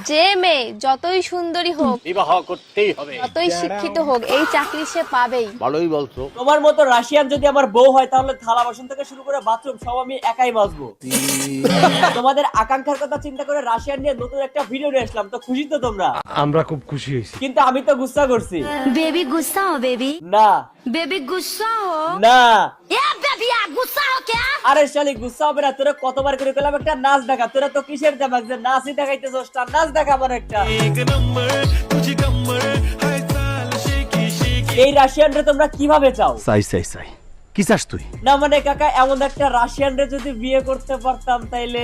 যে মেয়ে যতই সুন্দরী হোক, বিবাহ করতেই হবে, যতই শিক্ষিত হোক, এই চাকরি সে পাবেই। ভালোই বলছো। তোমার মতো রাশিয়ান যদি আমার বউ হয় তাহলে থালা বাসন থেকে শুরু করে বাথরুম সব আমি একাই মাজবো। তোমাদের আকাঙ্ক্ষার কথা চিন্তা করে রাশিয়ান নিয়ে নতুন একটা ভিডিও নিয়ে আসলাম, তো খুশি তো তোমরা? আমরা খুব খুশি হয়েছি। কিন্তু আমি তো গুস্সা করছি। बेबी गुस्सा हो बेबी না बेबी गुस्सा हो না या बेबी आप गुस्सा हो क्या আরে শালি গুস্সা হবে না, তোরা কতবার করে কইলাম একটা নাচ দেখা, তোরা তো কিসের দেখাক যে নাচই দেখাইতেছস, নাচ দেখা আমার একটা। এই রাশিয়ানরে তোমরা কিভাবে চাও? চাই কি চাস তুই? না মানে কাকা, এমন একটা রাশিয়ানরে যদি বিয়ে করতে পারতাম তাইলে।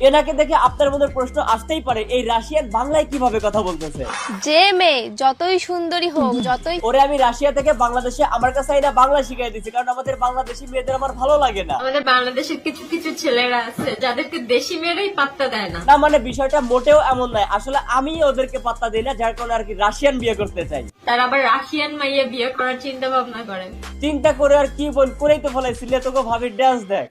এনাকে দেখে আপনার মধ্যে প্রশ্ন আসতেই পারে, এই রাশিয়ান বাংলায় কিভাবে কথা বলতেছে? যে মেয়ে যতই সুন্দরী হোক, যতই ওরে আমি রাশিয়া থেকে বাংলাদেশে আমার কাছে আইনা বাংলা শিখাই দিছি, কারণ আমাদের বাংলাদেশি মেয়েদের আমার ভালো লাগে না। আমাদের বাংলাদেশের কিছু কিছু ছেলেরা আছে যাদেরকে দেশি মেয়েরাই পাত্তা দেয় না। না মানে বিষয়টা মোটেও এমন নয়, আসলে আমি ওদেরকে পাত্তা দিই না, যার কারণে আর কি রাশিয়ান বিয়ে করতে চাই। তারা আবার রাশিয়ান মাইয়া বিয়ে করার চিন্তা ভাবনা করে। চিন্তা করে আর কি বল, করেই তো ফলাইছিলে, তোকে ভাবি ডান্স দেখ।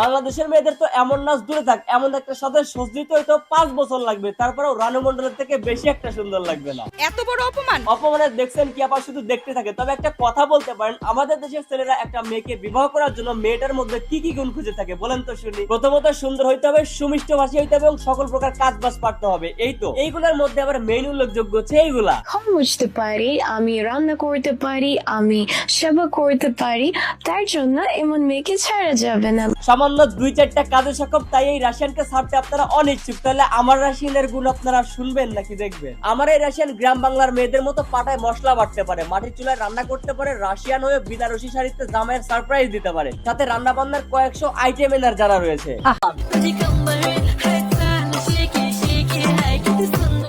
বাংলাদেশের মেয়েদের তো এমন নাচ দূরে থাক, এমন একটা সাথে সজ্জিত হইতো 5 বছর লাগবে, তারপরেও রানু মন্ডলের থেকে বেশি একটা সুন্দর লাগবে না। এত বড় অপমান! অপমানে দেখছেন কি আবার শুধু দেখতে থাকে। তবে একটা কথা বলতে পারেন, আমাদের দেশের ছেলেরা একটা মেয়েকে বিবাহ করার জন্য মেয়েটার মধ্যে কি কি গুণ খুঁজে থাকে বলেন তো শুনি। প্রথমত সুন্দর হইতে হবে, সুমিষ্ট ভাষী হইতে হবে এবং সকল প্রকার কাজ বাজ পারতে হবে। এই তো, এইগুলোর মধ্যে আবার মেইন উল্লেখযোগ্য হচ্ছে এইগুলা। বুঝতে পারি, আমি রান্না করতে পারি, আমি সেবা করতে পারি, তার জন্য এমন মেয়েকে ছাড়া যাবে না। সামান্য 2-4টা কাজে সক্ষম, তাই এই রাশিয়ানকে ছাড়তে আপনারা অনিচ্ছুক। তাহলে আমার রাশিয়ানের গুণ আপনারা শুনবেন নাকি দেখবেন? আমার এই রাশিয়ান গ্রাম বাংলার মেয়েদের মতো পাটায় মশলা বাটতে পারে, মাটির চুলায় রান্না করতে পারে, রাশিয়ান হয়ে বিনারসি শাড়িতে জামাইয়ের সারপ্রাইজ দিতে পারে, সাথে রান্না বান্নার কয়েকশো আইটেম এনার যারা রয়েছে।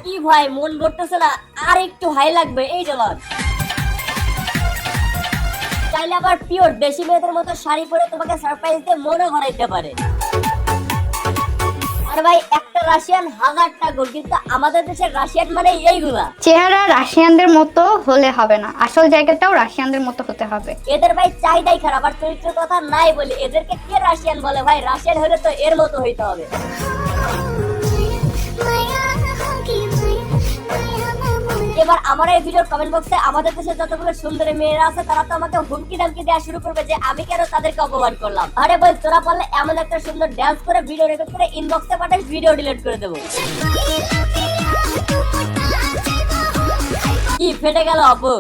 কি ভাই মন ভরতেছে না, আর একটু হাই লাগবে, এই জলন। চাইলে আবার পিওর দেশি মেয়েদের মতো শাড়ি পরে তোমাকে সারপ্রাইজ দিয়ে মনে ভরাইতে পারে। আর ভাই একটা রাশিয়ান 1000টা গুণ, কিন্তু আমাদের দেশের রাশিয়ান মানে এইগুলা। চেহারা রাশিয়ানদের মতো হলে হবে না, আসল জায়গাটাও রাশিয়ানদের মতো হতে হবে। এদের ভাই চাইদাই খারাপ, আর চরিত্রের কথা নাই বলি, এদেরকে কে রাশিয়ান বলে ভাই? রাশিয়ান হলে তো এর মতো হইতে হবে। এবার আমার এই ভিডিওর কমেন্ট বক্সে আমাদের দেশে যতগুলো সুন্দরী মেয়েরা আছে তারা তো আমাকে হুমকি দামকি দেওয়া শুরু করবে যে আমি কেন তাদেরকে অপমান করলাম। আরে বল, তোরা পারলে এমন একটা সুন্দর ডান্স করে ভিডিও রেকর্ড করে ইনবক্সে পাঠাস, ভিডিও ডিলিট করে দেবো। কি ফেটে গেল আপু?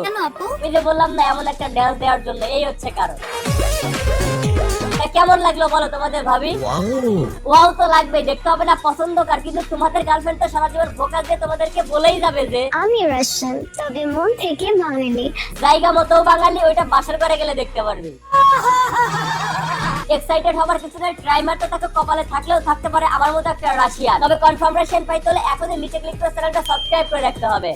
এই যে বললাম না এমন একটা ডান্স দেওয়ার জন্য, এই হচ্ছে কারণ। কেমন লাগলো বলো তোমাদের ভাবি? ওয়াও তো লাগবে, দেখতে হবে না পছন্দকার, কিন্তু তোমাদের গার্লফ্রেন্ড তো সারা জীবন ফোকাস দিয়ে তোমাদেরকে বলেই যাবে যে আমি রাশিয়ান, তবে মন থেকে বাঙালি। জায়গা মতো বাঙালি, ওইটা বাসার করে গেলে দেখতে পারবি। এক্সাইটেড হবার কিছু না, ট্রাইমার তো তাকে কপালে থাকলেও থাকতে পারে আমার মতো একটা রাশিয়ান। তবে কনফার্মেশন পাইতে হলে এখনই নিচে ক্লিক করে চ্যানেলটা সাবস্ক্রাইব করে রাখতে হবে।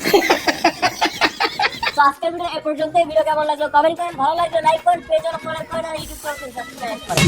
তো আজকের ভিডিও এ পর্যন্তই। ভিডিও কেমন লাগলো কমেন্ট করেন, ভালো লাগলে লাইক করেন, পেজ ফলো করেন আর ইউটিউব চ্যানেল সাবস্ক্রাইব করেন।